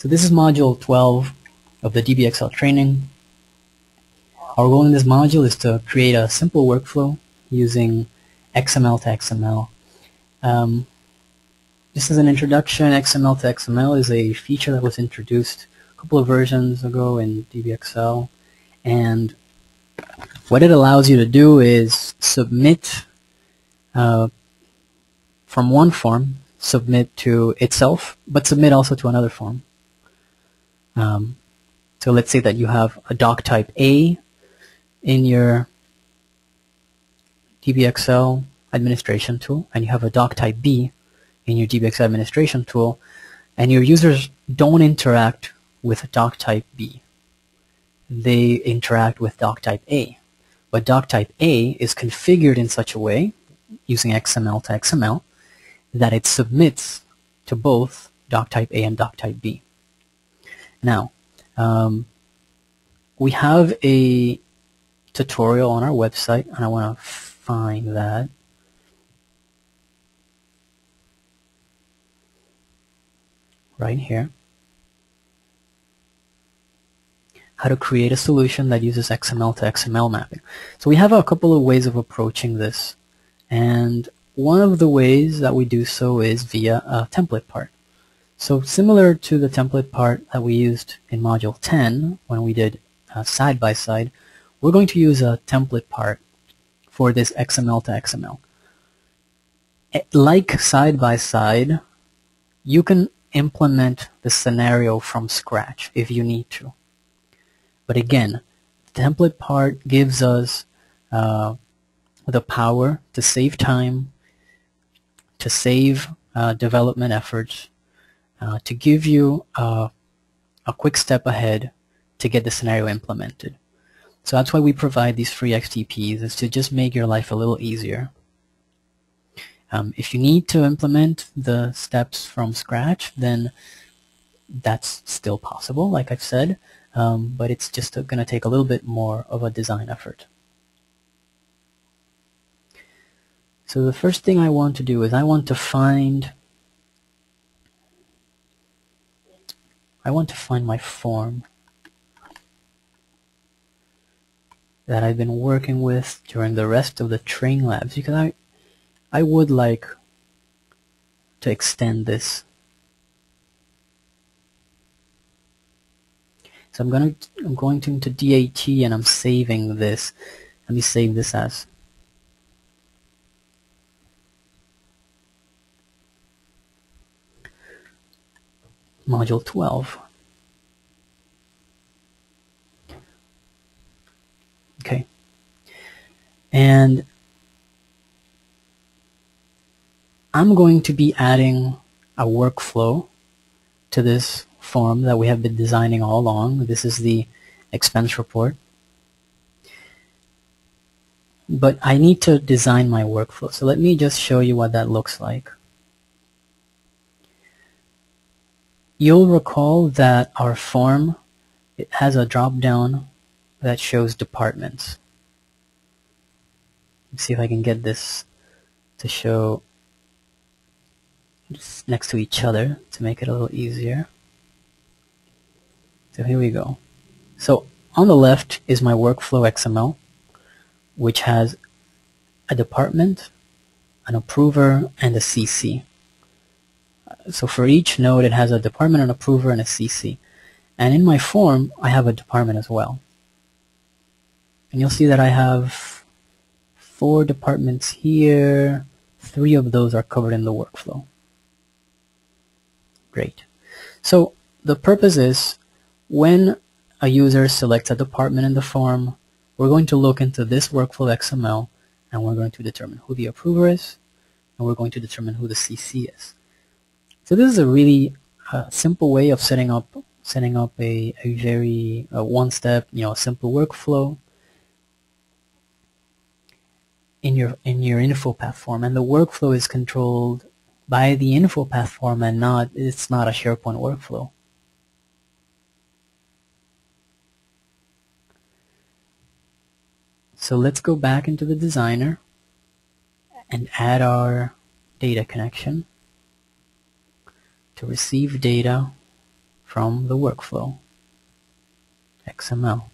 So this is module 12 of the DBXL training. Our goal in this module is to create a simple workflow using XML to XML. Just as an introduction, XML to XML is a feature that was introduced a couple of versions ago in DBXL, and what it allows you to do is submit from one form, submit to itself, but submit also to another form. So let's say that you have a doc type A in your DBXL administration tool, and you have a doc type B in your DBXL administration tool, and your users don't interact with doc type B. They interact with doc type A. But doc type A is configured in such a way, using XML to XML, that it submits to both doc type A and doc type B. Now, we have a tutorial on our website, and I want to find that. Right here. How to create a solution that uses XML to XML mapping. So we have a couple of ways of approaching this, and one of the ways that we do so is via a template part. So similar to the template part that we used in module 10 when we did side-by-side, we're going to use a template part for this XML to XML. Like side-by-side, you can implement the scenario from scratch if you need to. But again, the template part gives us the power to save time, to save development efforts, to give you a quick step ahead to get the scenario implemented. So that's why we provide these free XTPs, is to just make your life a little easier. If you need to implement the steps from scratch, then that's still possible, like I've said, but it's just going to take a little bit more of a design effort. So the first thing I want to do is I want to find my form that I've been working with during the rest of the training labs, because I would like to extend this. So I'm going into DAT, and I'm saving this. Let me save this as module 12. Okay. And I'm going to be adding a workflow to this form that we have been designing all along. This is the expense report. But I need to design my workflow. So let me just show you what that looks like. You'll recall that our form, it has a drop-down that shows departments. Let's see if I can get this to show just next to each other to make it a little easier. So here we go. So on the left is my workflow XML, which has a department, an approver, and a CC. So for each node, it has a department, an approver, and a CC. And in my form, I have a department as well. And you'll see that I have 4 departments here. 3 of those are covered in the workflow. Great. So the purpose is, when a user selects a department in the form, we're going to look into this workflow XML, and we're going to determine who the approver is, and we're going to determine who the CC is. So this is a really simple way of setting up a very one-step, simple workflow in your InfoPath form, and the workflow is controlled by the InfoPath form, and it's not a SharePoint workflow. So let's go back into the designer and add our data connection to receive data from the workflow, XML.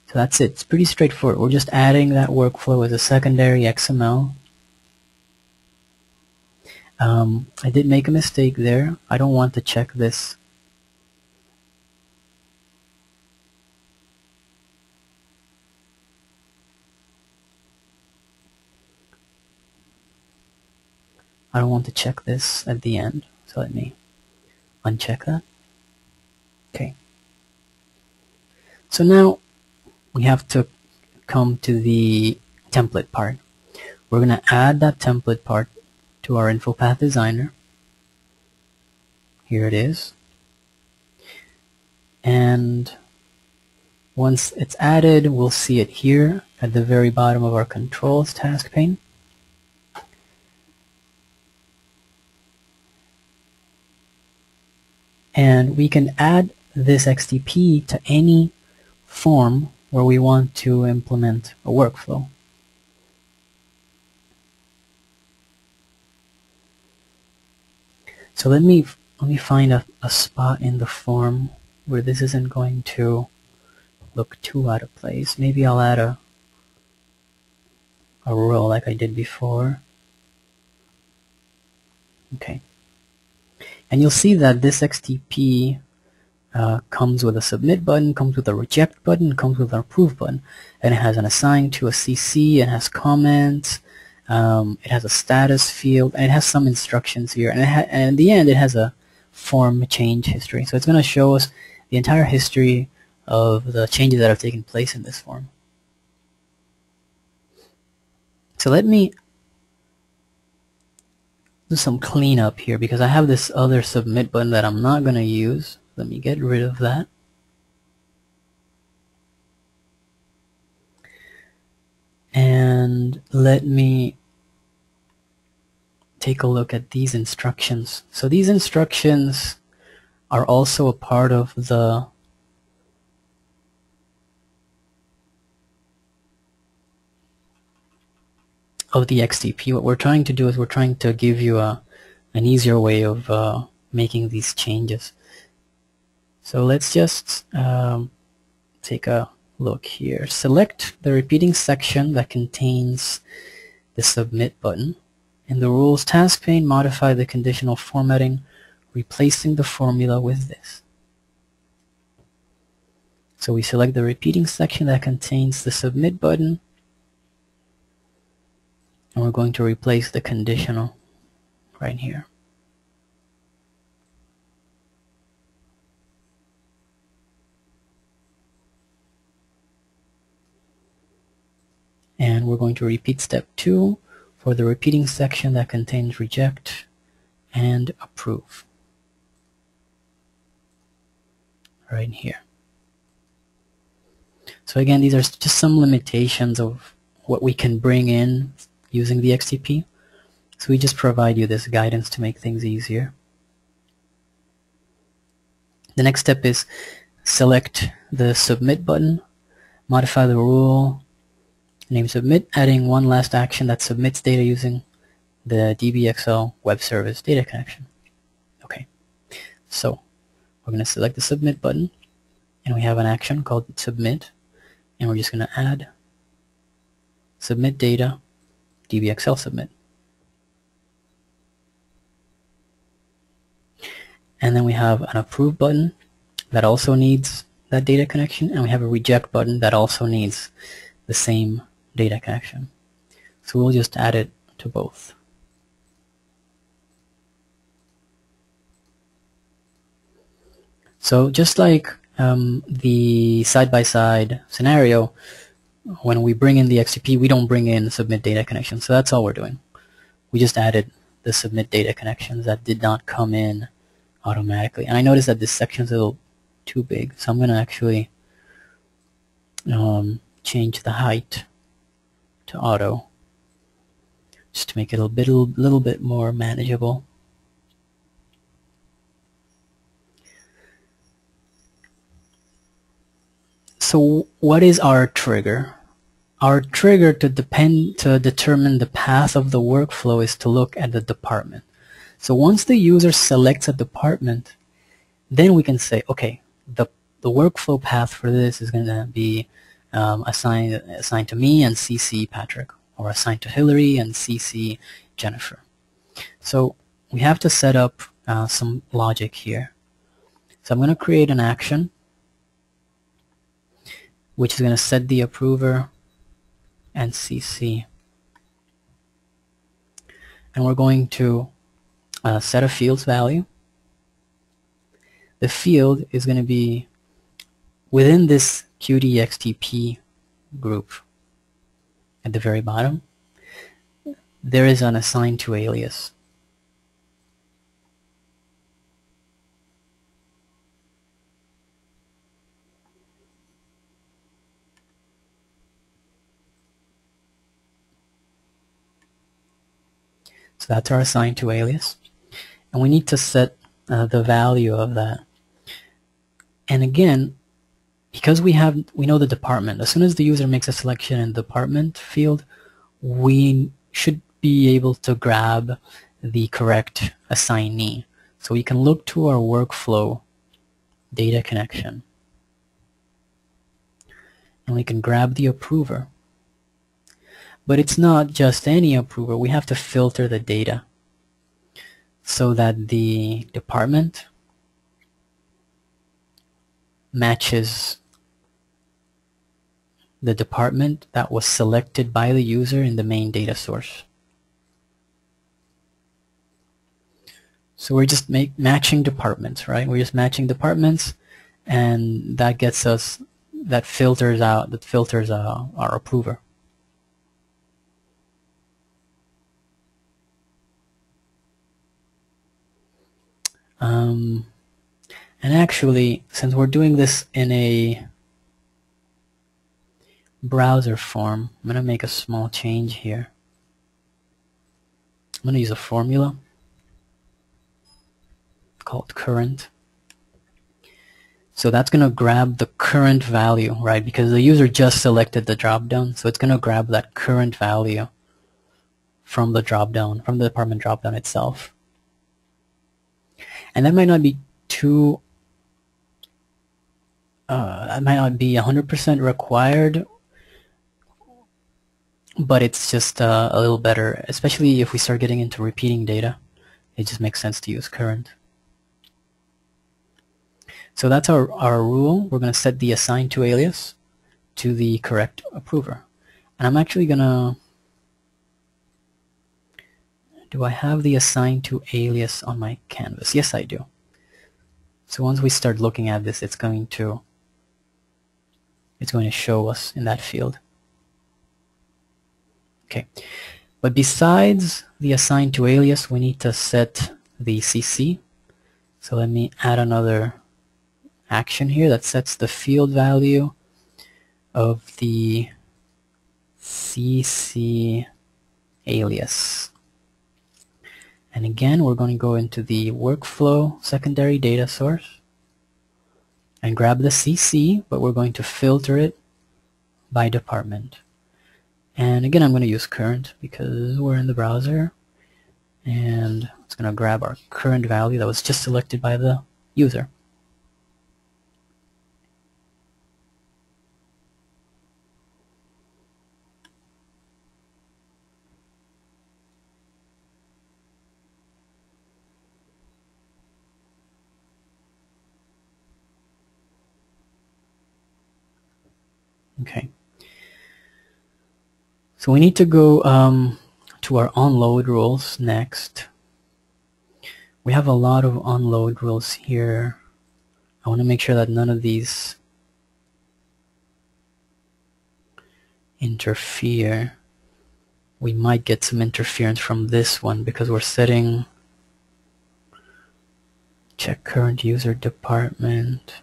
So that's it. It's pretty straightforward. We're just adding that workflow as a secondary XML. I did make a mistake there. I don't want to check this. I don't want to check this at the end. So let me uncheck that. Okay. So now we have to come to the template part. We're going to add that template part to our InfoPath Designer. Here it is. And once it's added, we'll see it here at the very bottom of our controls task pane. And we can add this XTP to any form where we want to implement a workflow. So let me find a spot in the form where this isn't going to look too out of place. Maybe I'll add a row like I did before. Okay. And you'll see that this XTP comes with a submit button, comes with a reject button, comes with an approve button, and it has an assign to a CC, it has comments, it has a status field, and it has some instructions here, and in the end it has a form change history. So it's going to show us the entire history of the changes that have taken place in this form. So let me do some cleanup here because I have this other submit button that I'm not going to use. Let me get rid of that. And let me take a look at these instructions. So these instructions are also a part of the XTP. What we're trying to do is we're trying to give you an easier way of making these changes. So let's just take a look here. Select the repeating section that contains the submit button. In the rules task pane, modify the conditional formatting, replacing the formula with this. So we select the repeating section that contains the submit button, and we're going to replace the conditional right here. And we're going to repeat step 2 for the repeating section that contains reject and approve. Right here. So again, these are just some limitations of what we can bring in using the XTP. So we just provide you this guidance to make things easier. The next step is select the submit button, modify the rule, name submit, adding one last action that submits data using the DBXL web service data connection. Okay, so we're going to select the submit button, and we have an action called submit, and we're just going to add submit data DBXL submit. And then we have an approve button that also needs that data connection, and we have a reject button that also needs the same data connection. So we'll just add it to both. So just like the side-by-side scenario, when we bring in the XTP, we don't bring in submit data connection. So that's all we're doing. We just added the submit data connections that did not come in automatically. And I noticed that this section is a little too big, so I'm going to actually change the height to auto just to make it a little bit more manageable. So what is our trigger? Our trigger to determine the path of the workflow is to look at the department. So once the user selects a department, then we can say, okay, the workflow path for this is going to be assigned to me and CC Patrick, or assigned to Hillary and CC Jennifer. So we have to set up some logic here. So I'm going to create an action which is going to set the approver and CC. And we're going to set a field's value. The field is going to be within this QDXTP group. At the very bottom, there is an assigned to alias. So that's our assigned to alias. And we need to set the value of that. And again, because we know the department, as soon as the user makes a selection in the department field, we should be able to grab the correct assignee. So we can look to our workflow data connection, and we can grab the approver. But it's not just any approver. We have to filter the data so that the department matches the department that was selected by the user in the main data source. So we're just matching departments, right? We're just matching departments, and that gets us, that filters our approver. And actually, since we're doing this in a browser form, I'm going to make a small change here. I'm going to use a formula called current. So that's going to grab the current value, right? Because the user just selected the dropdown, so it's going to grab that current value from the dropdown, from the department dropdown itself. And that might not be too, that might not be 100% required, but it's just a little better, especially if we start getting into repeating data. It just makes sense to use current. So that's our rule. We're going to set the assigned to alias to the correct approver. And I'm actually going to, do I have the assigned to alias on my canvas? Yes, I do. So once we start looking at this, it's going to show us in that field. Okay, but besides the assigned to alias, we need to set the CC. So let me add another action here that sets the field value of the CC alias. And again, we're going to go into the workflow secondary data source and grab the CC, but we're going to filter it by department. And again, I'm going to use current because we're in the browser, and it's going to grab our current value that was just selected by the user. Okay. So we need to go to our onload rules next. We have a lot of onload rules here. I want to make sure that none of these interfere. We might get some interference from this one because we're setting check current user department,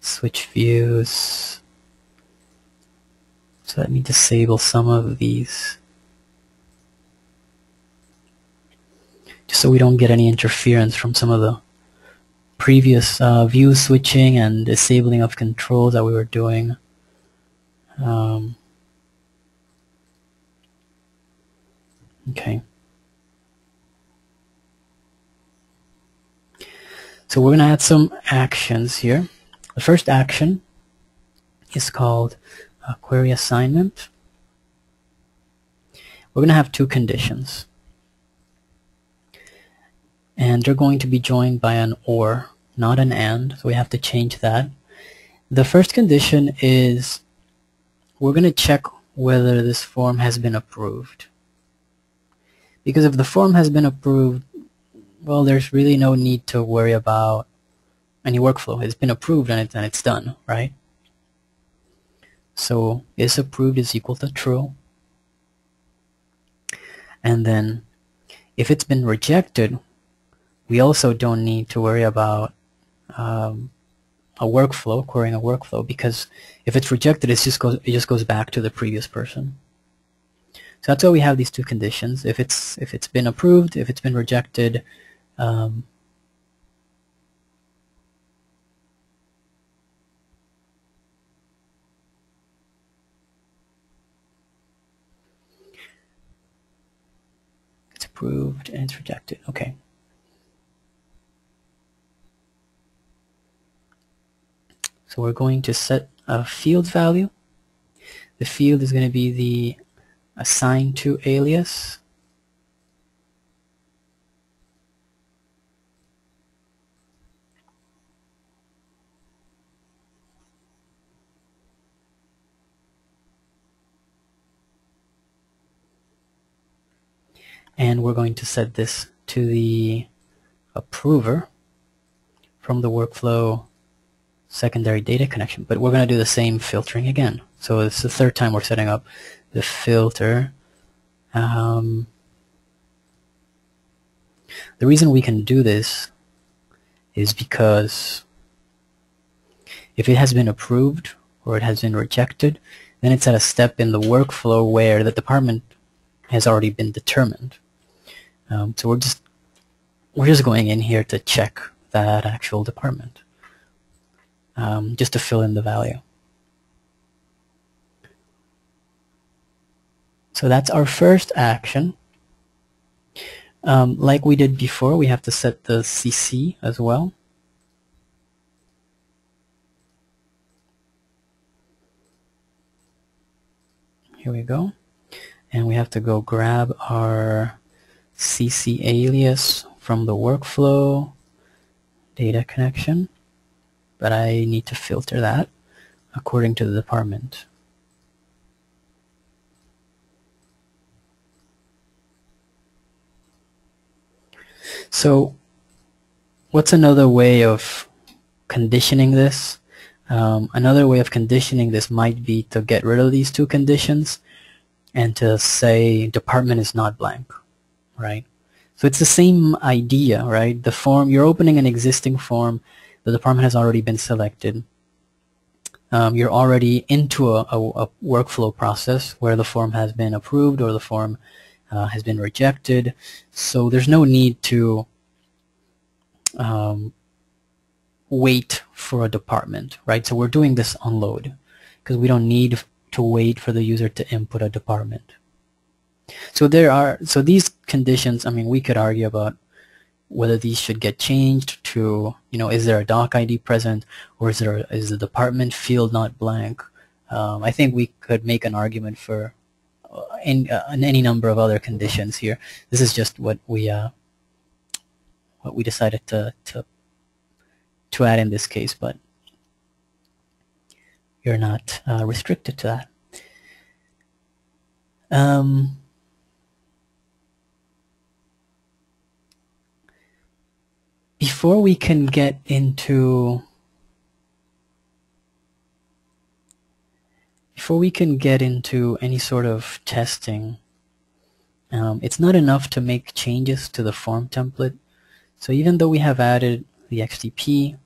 switch views. So let me disable some of these just so we don't get any interference from some of the previous view switching and disabling of controls that we were doing. Okay. So we're going to add some actions here. The first action is called query assignment. We're going to have two conditions, and they're going to be joined by an or, not an and, so we have to change that. The first condition is we're going to check whether this form has been approved. Because if the form has been approved, well, there's really no need to worry about any workflow. It's been approved and it's done, right? So is approved is equal to true. And then if it's been rejected, we also don't need to worry about a workflow, querying a workflow, because if it's rejected, it just goes back to the previous person. So that's why we have these two conditions. If it's been approved, if it's been rejected, it's approved and it's rejected. Okay. So we're going to set a field value. The field is going to be the assigned to alias. And we're going to set this to the approver from the workflow secondary data connection. But we're going to do the same filtering again. So it's the third time we're setting up the filter. The reason we can do this is because if it has been approved or it has been rejected, then it's at a step in the workflow where the department has already been determined. So we're just going in here to check that actual department, just to fill in the value. So that's our first action. Like we did before, we have to set the CC as well. Here we go. And we have to go grab our CC alias from the workflow data connection, but I need to filter that according to the department. So what's another way of conditioning this? Another way of conditioning this might be to get rid of these two conditions and to say department is not blank, right? So it's the same idea, right? The form, you're opening an existing form, the department has already been selected. You're already into a workflow process where the form has been approved or the form has been rejected. So there's no need to wait for a department, right? So we're doing this on load because we don't need to wait for the user to input a department. So these conditions, I mean, we could argue about whether these should get changed to, is there a doc ID present, or is the department field not blank? I think we could make an argument for any number of other conditions here. This is just what we decided to add in this case, but you're not restricted to that. Before we can get into any sort of testing, it's not enough to make changes to the form template. So even though we have added the XDP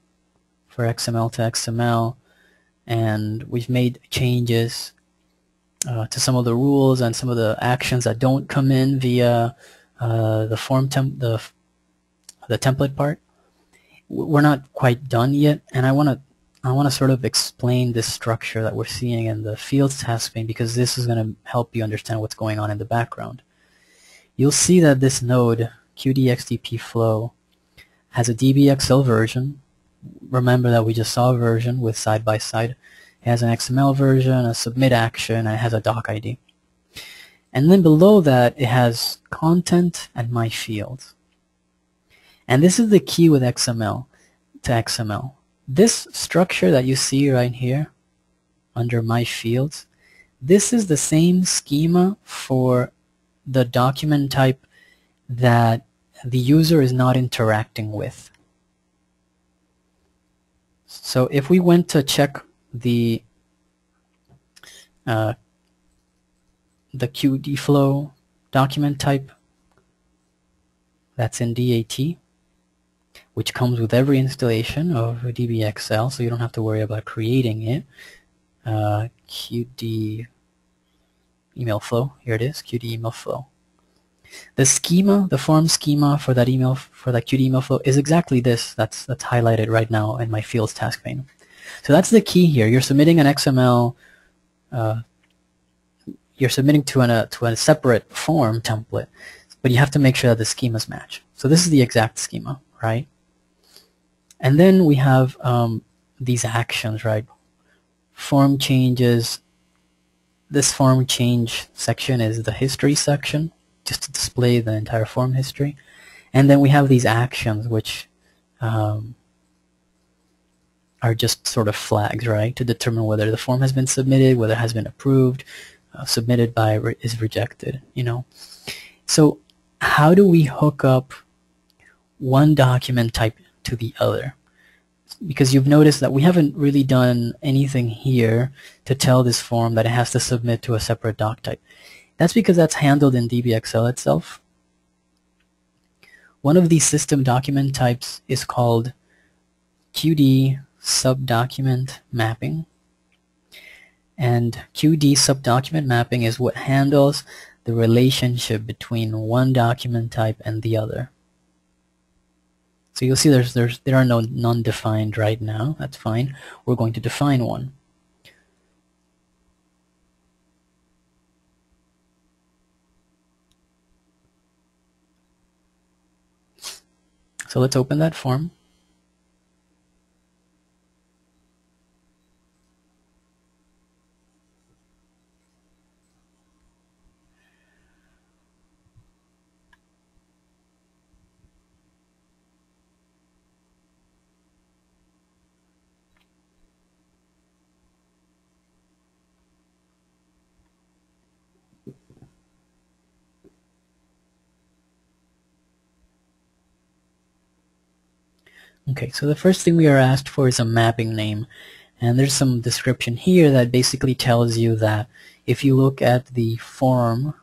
for XML to XML, and we've made changes to some of the rules and some of the actions that don't come in via the template part, we're not quite done yet. And I want to sort of explain this structure that we're seeing in the fields task pane, because this is going to help you understand what's going on in the background. You'll see that this node, QDXDP flow, has a DBXL version. Remember that we just saw a version with side by side. It has an XML version, a submit action, and it has a doc ID. And then below that, it has content and my fields. And this is the key with XML to XML. This structure that you see right here under my fields, this is the same schema for the document type that the user is not interacting with. So if we went to check the Qd flow document type that's in DAT, which comes with every installation of DBXL, so you don't have to worry about creating it. Qd email flow, here it is, Qd email flow. The schema, the form schema for that email, for that Qd email flow is exactly this. That's highlighted right now in my fields task pane. So that's the key here. You're submitting an XML. You're submitting to a separate form template, but you have to make sure that the schemas match. So this is the exact schema, right? And then we have these actions, right? Form changes. This form change section is the history section, just to display the entire form history. And then we have these actions, which are just sort of flags, right, to determine whether the form has been submitted, whether it has been approved, submitted by, is rejected, you know. So how do we hook up one document type to the other? Because you've noticed that we haven't really done anything here to tell this form that it has to submit to a separate doc type. That's because that's handled in DBXL itself. One of these system document types is called Qd subdocument mapping. And Qd subdocument mapping is what handles the relationship between one document type and the other. So you'll see there are no non-defined right now. That's fine. We're going to define one. So let's open that form. Okay, so the first thing we are asked for is a mapping name. And there's some description here that basically tells you that if you look at the form,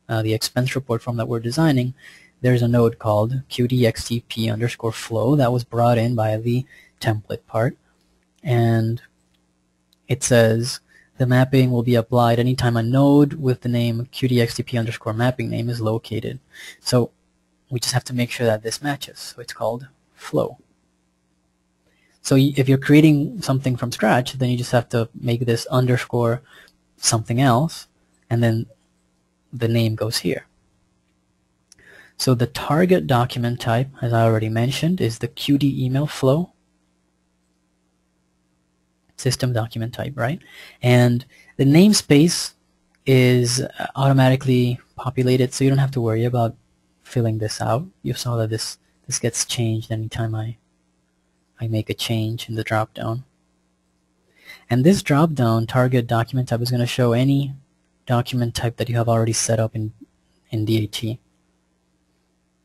the expense report form that we're designing, there's a node called QDXTP_flow that was brought in by the template part. And it says the mapping will be applied anytime a node with the name QDXTP_mapping name is located. So we just have to make sure that this matches. So it's called flow. So if you're creating something from scratch, then you just have to make this underscore something else, and then the name goes here. So the target document type, as I already mentioned, is the Qd email flow system document type, right? And the namespace is automatically populated, so you don't have to worry about filling this out. You saw that this gets changed anytime I make a change in the drop-down. And this drop-down target document type is going to show any document type that you have already set up in DAT.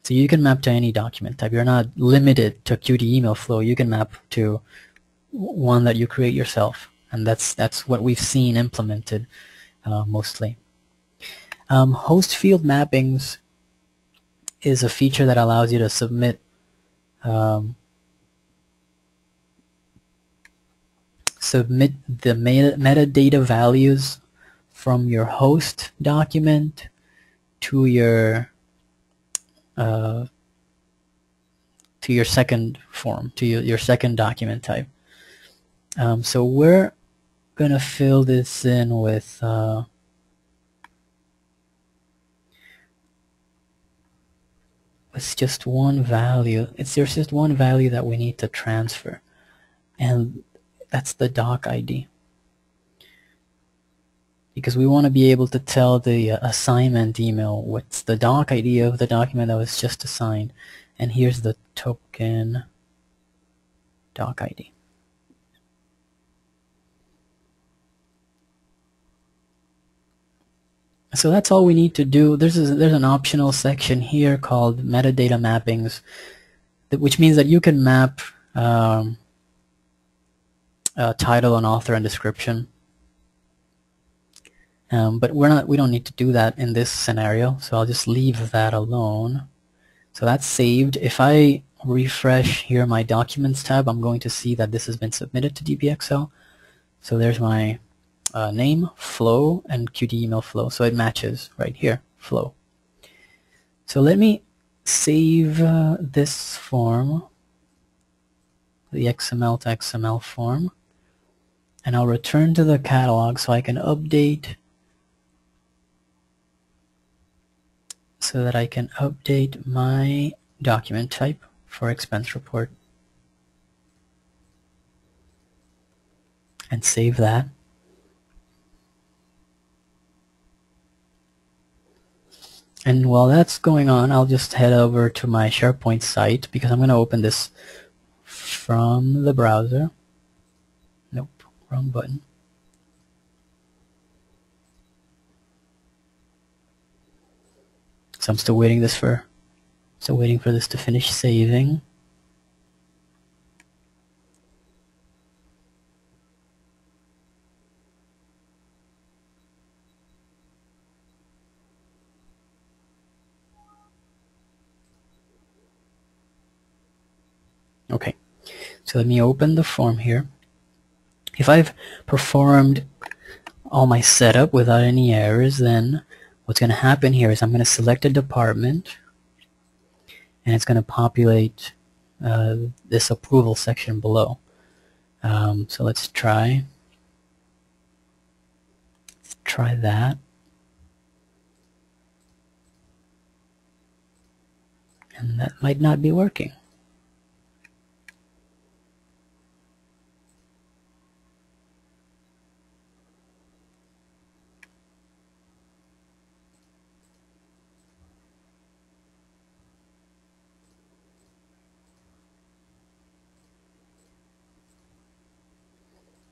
So you can map to any document type. You're not limited to Qd email flow. You can map to one that you create yourself, and that's what we've seen implemented mostly. Host field mappings is a feature that allows you to submit the metadata values from your host document to your second form, to your second document type. So we're going to fill this in with it's just one value. There's just one value that we need to transfer, and that's the doc ID. Because we want to be able to tell the assignment email what's the doc ID of the document that was just assigned, and here's the token doc ID. So that's all we need to do. There's an optional section here called metadata mappings, which means that you can map title and author and description. But we don't need to do that in this scenario, so I'll just leave that alone. So that's saved. If I refresh here my Documents tab, I'm going to see that this has been submitted to DBXL. So there's my name, flow, and Qt email flow. So it matches right here, flow. So let me save this form, the XML to XML form, and I'll return to the catalog so I can update my document type for expense report and save that. And while that's going on, I'll just head over to my SharePoint site because I'm going to open this from the browser. Nope, wrong button. So I'm still waiting for this to finish saving. Okay, so let me open the form here. If I've performed all my setup without any errors, then what's going to happen here is I'm going to select a department, and it's going to populate this approval section below. So let's try that. And that might not be working.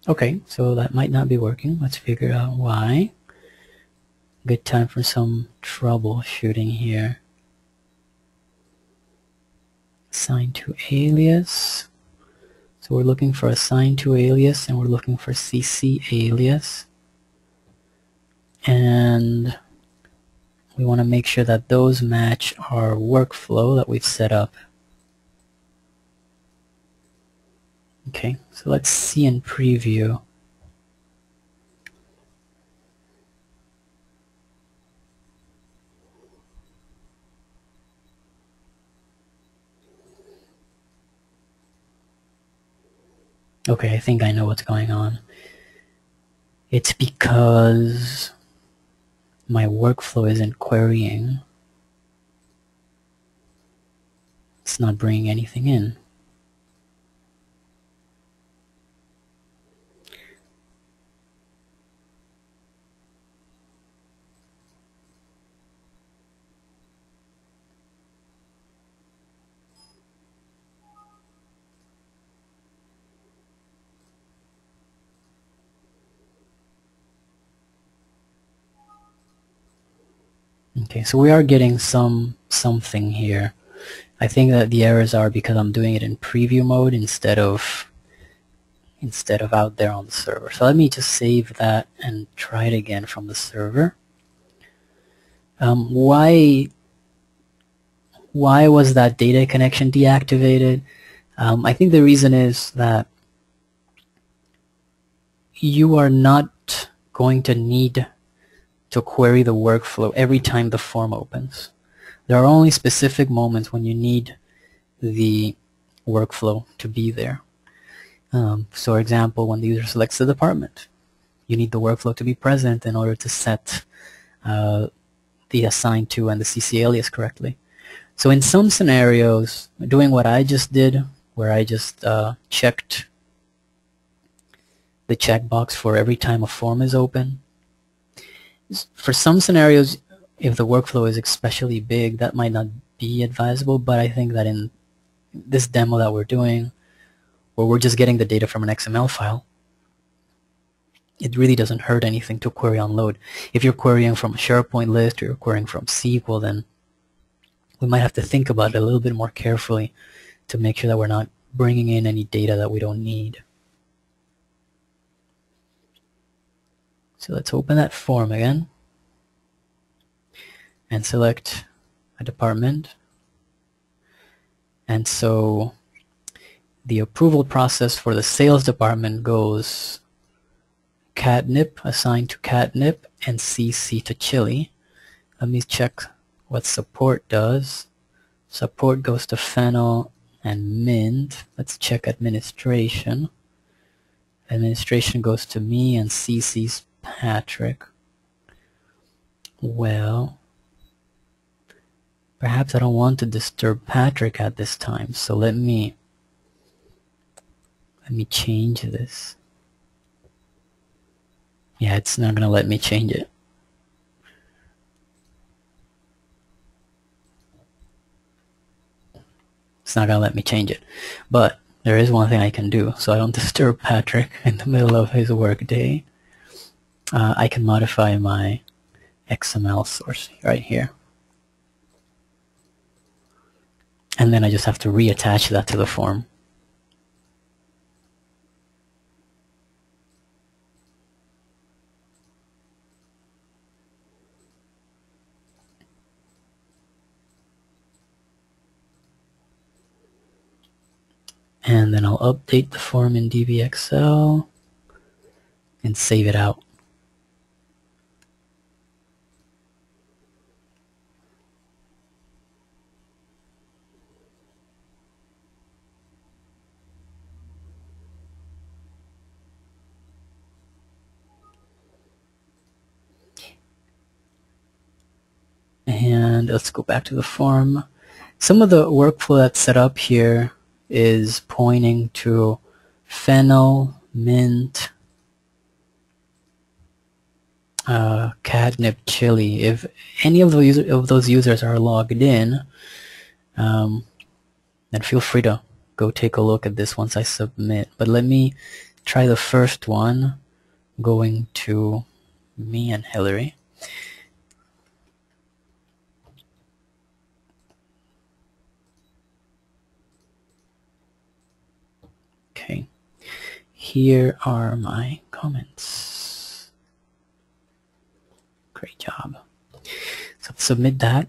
Okay, so that might not be working. Let's figure out why. Good time for some troubleshooting here. Assign to alias. So we're looking for assign to alias, and we're looking for CC alias. And we want to make sure that those match our workflow that we've set up. Okay, so let's see in preview. Okay, I think I know what's going on. It's because my workflow isn't querying. It's not bringing anything in. Okay, so we are getting something here. I think that the errors are because I'm doing it in preview mode instead of out there on the server. So let me just save that and try it again from the server. Why was that data connection deactivated? I think the reason is that you are not going to need to query the workflow every time the form opens. There are only specific moments when you need the workflow to be there. So for example, when the user selects the department, you need the workflow to be present in order to set the assigned to and the CC alias correctly. So in some scenarios, doing what I just did, where I just checked the checkbox for every time a form is open, for some scenarios, if the workflow is especially big, that might not be advisable, but I think that in this demo that we're doing, where we're just getting the data from an XML file, it really doesn't hurt anything to query on load. If you're querying from a SharePoint list or you're querying from SQL, then we might have to think about it a little bit more carefully to make sure that we're not bringing in any data that we don't need. So let's open that form again and select a department. And so the approval process for the sales department goes catnip, assigned to catnip, and CC to chili. Let me check what support does. Support goes to fennel and mint. Let's check administration. Administration goes to me and CC's Patrick. Well, perhaps I don't want to disturb Patrick at this time, so let me change this. Yeah, it's not gonna let me change it. It's not gonna let me change it. But there is one thing I can do so I don't disturb Patrick in the middle of his work day. I can modify my XML source right here. And then I just have to reattach that to the form. And then I'll update the form in DBXL and save it out. And let's go back to the form. Some of the workflow that's set up here is pointing to fennel, mint, catnip, chili. If any of those users are logged in, then feel free to go take a look at this once I submit. But let me try the first one, going to me and Hillary. Okay, here are my comments. Great job. So submit that.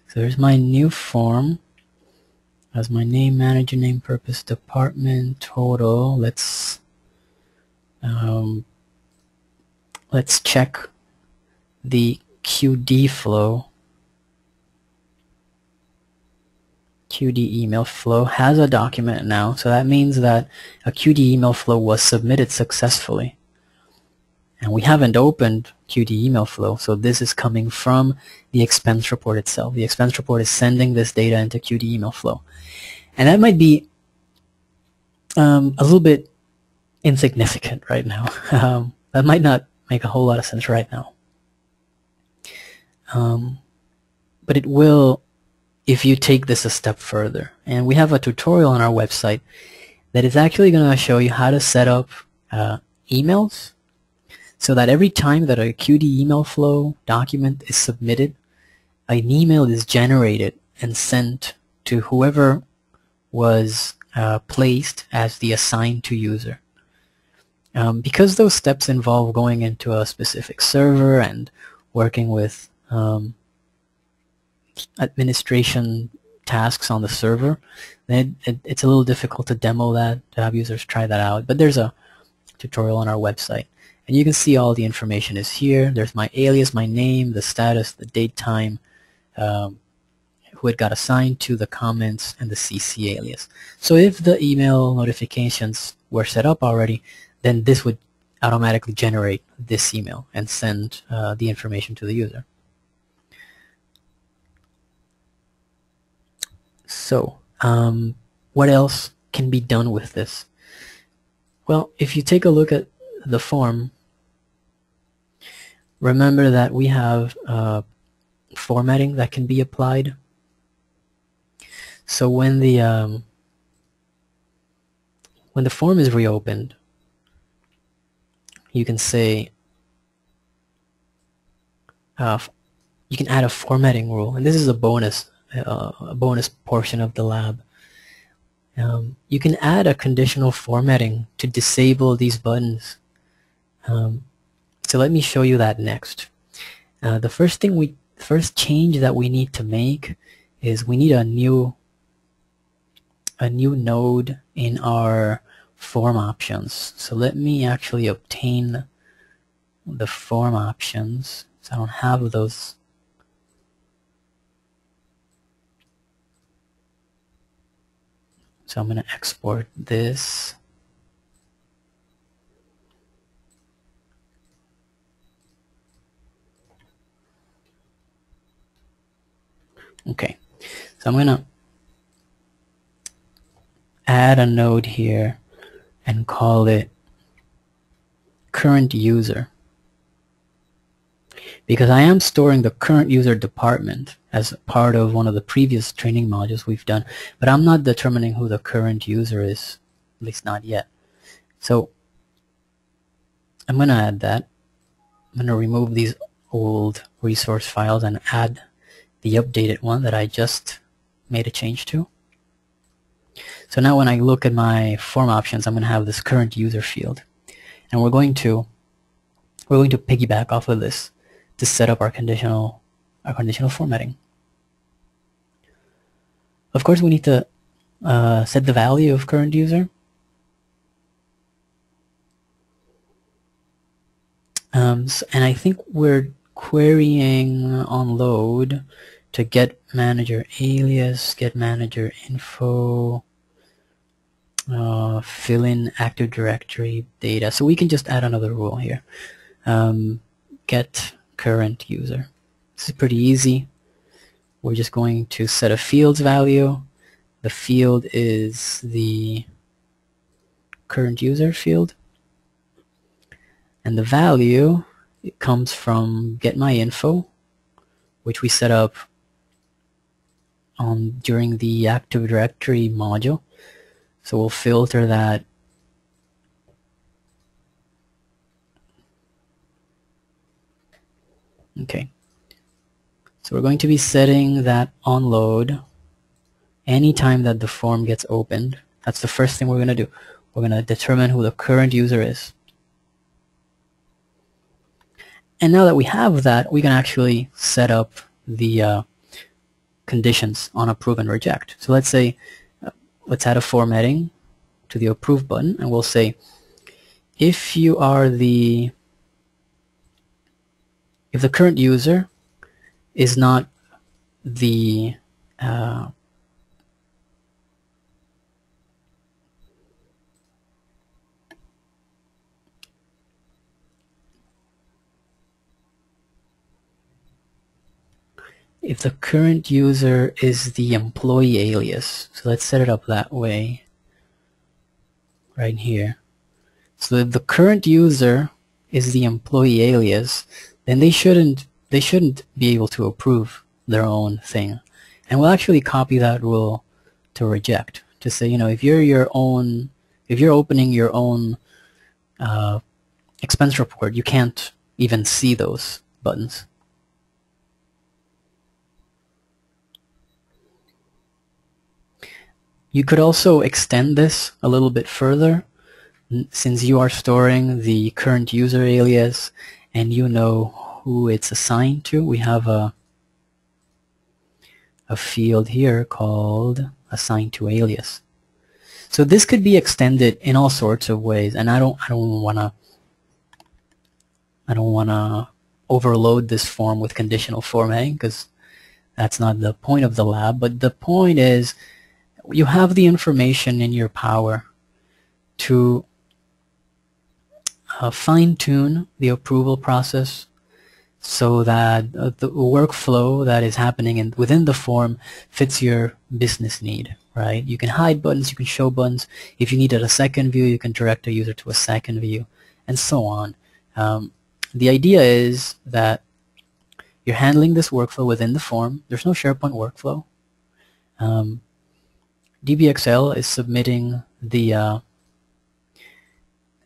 So there's my new form. Has my name, manager name, purpose, department, total. Let's check the QD flow. QD email flow has a document now, so that means that a QD email flow was submitted successfully. And we haven't opened QD email flow, so this is coming from the expense report itself. The expense report is sending this data into QD email flow. And that might be a little bit insignificant right now. That might not make a whole lot of sense right now. But it will if you take this a step further. And we have a tutorial on our website that is actually going to show you how to set up emails so that every time that a QD email flow document is submitted, an email is generated and sent to whoever was placed as the assigned to user. Because those steps involve going into a specific server and working with administration tasks on the server, then it's a little difficult to demo that, to have users try that out. But there's a tutorial on our website. And you can see all the information is here. There's my alias, my name, the status, the date, time, who it got assigned to, the comments, and the CC alias. So if the email notifications were set up already, then this would automatically generate this email and send the information to the user. So what else can be done with this? Well, if you take a look at the form, remember that we have formatting that can be applied. So when the form is reopened, you can say you can add a formatting rule, and this is a bonus portion of the lab. You can add a conditional formatting to disable these buttons. So let me show you that next. The first change that we need to make is we need a new node in our form options. So let me actually obtain the form options. So I don't have those. So I'm going to export this. Okay, so I'm going to add a node here and call it current user, because I am storing the current user department as part of one of the previous training modules we've done, but I'm not determining who the current user is, at least not yet. So I'm going to add that. I'm going to remove these old resource files and add the updated one that I just made a change to. So now when I look at my form options, I'm going to have this current user field, and we're going to piggyback off of this to set up our conditional formatting. Of course, we need to set the value of current user. And I think we're querying on load to get manager alias, get manager info, fill in Active Directory data. So we can just add another rule here. Get current user. This is pretty easy. We're just going to set a fields value. The field is the current user field, and the value, it comes from get my info, which we set up during the Active Directory module. So we'll filter that Okay, so we're going to be setting that on load anytime that the form gets opened. That's the first thing we're going to do. We're going to determine who the current user is. And now that we have that, we can actually set up the conditions on approve and reject. So let's say, let's add a formatting to the approve button, and we'll say, if the current user is not the if the current user is the employee alias, so let's set it up that way right here. So if the current user is the employee alias, then they shouldn't be able to approve their own thing. And we'll actually copy that rule to reject, to say, if you're opening your own expense report, you can't even see those buttons. You could also extend this a little bit further, since you are storing the current user alias and you know who it's assigned to. We have a field here called assigned to alias. So this could be extended in all sorts of ways, and I don't wanna overload this form with conditional formatting, because That's not the point of the lab, but the point is you have the information in your power to fine-tune the approval process so that the workflow that is happening within the form fits your business need, right? You can hide buttons, you can show buttons. If you needed a second view, you can direct a user to a second view, and so on. The idea is that you're handling this workflow within the form. There's no SharePoint workflow. DBXL is submitting the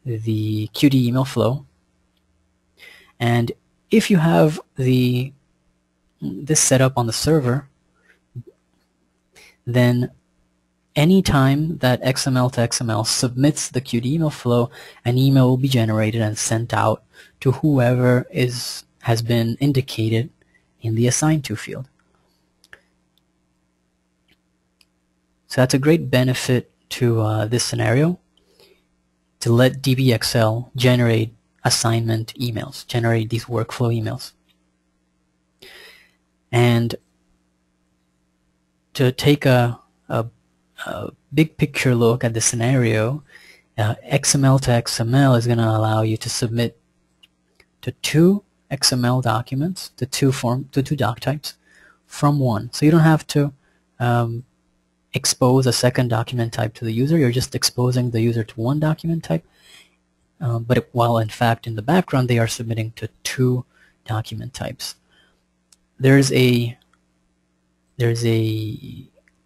Qt email flow, and if you have this set up on the server, then anytime that XML to XML submits the Qt email flow, an email will be generated and sent out to whoever has been indicated in the assigned to field. So that's a great benefit to this scenario, to let DBXL generate assignment emails, generate these workflow emails. And to take a big picture look at the scenario, XML to XML is going to allow you to submit to 2 XML documents, to two doc types from one. So you don't have to expose a second document type to the user. You're just exposing the user to one document type. But while in fact in the background they are submitting to 2 document types. There's a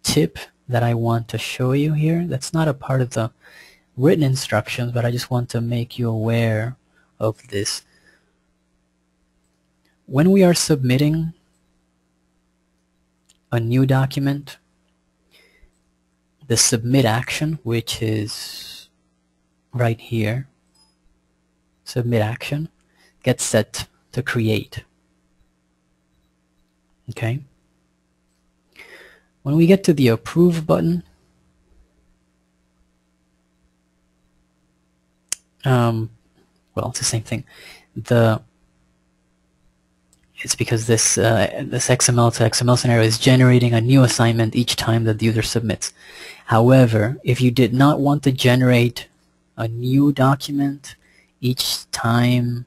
tip that I want to show you here that's not a part of the written instructions, but I just want to make you aware of this. When we are submitting a new document, the submit action, which is right here, submit action, gets set to create. Okay. When we get to the approve button, well, it's the same thing. It's because this XML to XML scenario is generating a new assignment each time that the user submits. However, if you did not want to generate a new document each time,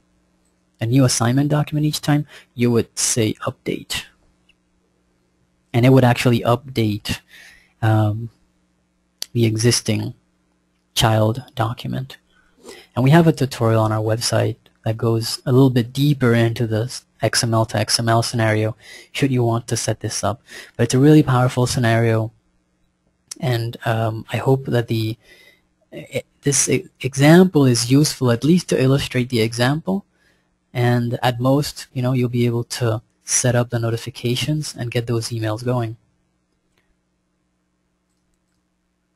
a new assignment document each time, you would say update. And it would actually update the existing child document. And we have a tutorial on our website that goes a little bit deeper into this XML to XML scenario should you want to set this up. But it's a really powerful scenario, and I hope that this example is useful at least to illustrate the example, and at most, you'll be able to set up the notifications and get those emails going.